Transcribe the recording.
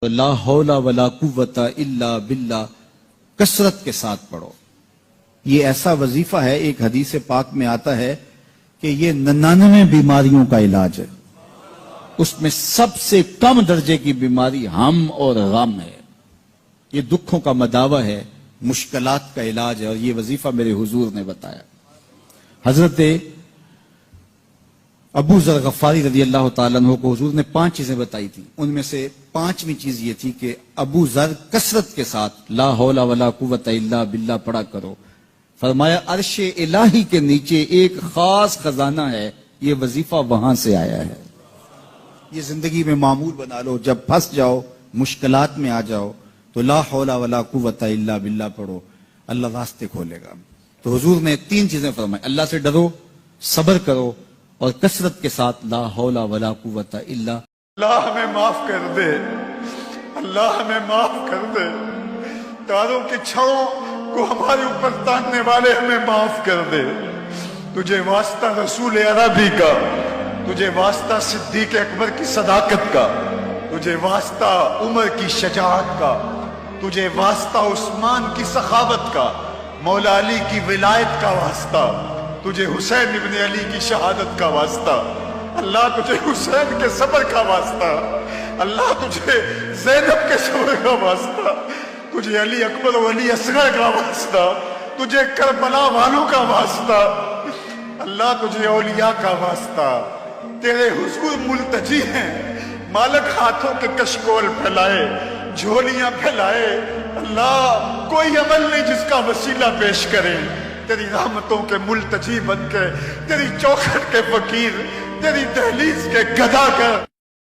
لا حول ولا قوت الا باللہ کثرت کے ساتھ پڑھو۔ یہ ایسا وظیفہ ہے، ایک حدیث پاک میں آتا ہے کہ یہ 99 بیماریوں کا علاج ہے، اس میں سب سے کم درجے کی بیماری ہم اور غم ہے، یہ دکھوں کا مداوع ہے، مشکلات کا علاج ہے، اور یہ وظیفہ میرے حضور نے بتایا۔ حضرت ابو ذر غفاری رضی اللہ تعالیٰ عنہ کو حضور نے 5 چیزیں بتائی تھی، ان میں سے 5ویں چیز یہ تھی کہ ابو ذر کثرت کے ساتھ لا حول ولا قوت الا باللہ پڑھا کرو۔ فرمایا عرش الہی کے نیچے ایک خاص خزانہ ہے، یہ وظیفہ وہاں سے آیا ہے، یہ زندگی میں معمول بنا لو، جب پھنس جاؤ، مشکلات میں آ جاؤ تو لا حول ولا قوت الا باللہ پڑھو، اللہ راستے کھولے گا۔ تو حضور نے 3 چیزیں فرمائی، اللہ سے ڈرو، صبر کرو، اور کثرت کے ساتھ لا حول ولا قوت الا۔ اللہ ہمیں معاف کر دے، اللہ ہمیں معاف کر دے، تاروں کی چھاؤں کو ہمارے اوپر تاننے والے ہمیں معاف کر دے۔ تجھے واسطہ رسول عربی کا، تجھے واسطہ صدیق اکبر کی صداقت کا، تجھے واسطہ عمر کی شجاعت کا، تجھے واسطہ عثمان کی سخاوت کا، مولا علی کی ولایت کا واسطہ، تجھے حسین ابن علی کی شہادت کا واسطہ، اللہ تجھے حسین کے صبر کا واسطہ، اللہ تجھے زینب کے صبر کا واسطہ، تجھے علی اکبر و علی اصغر کا واسطہ، تجھے کربلا والوں کا واسطہ، اللہ تجھے اولیاء کا واسطہ۔ تیرے حضور ملتجی ہیں، مالک ہاتھوں کے کشکول پھیلائے، جھولیاں پھیلائے، اللہ کوئی عمل نہیں جس کا وسیلہ پیش کرے، تیری رحمتوں کے ملتجی بن کے، تیری چوکھٹ کے فقیر، تیری دہلیز کے گدا کر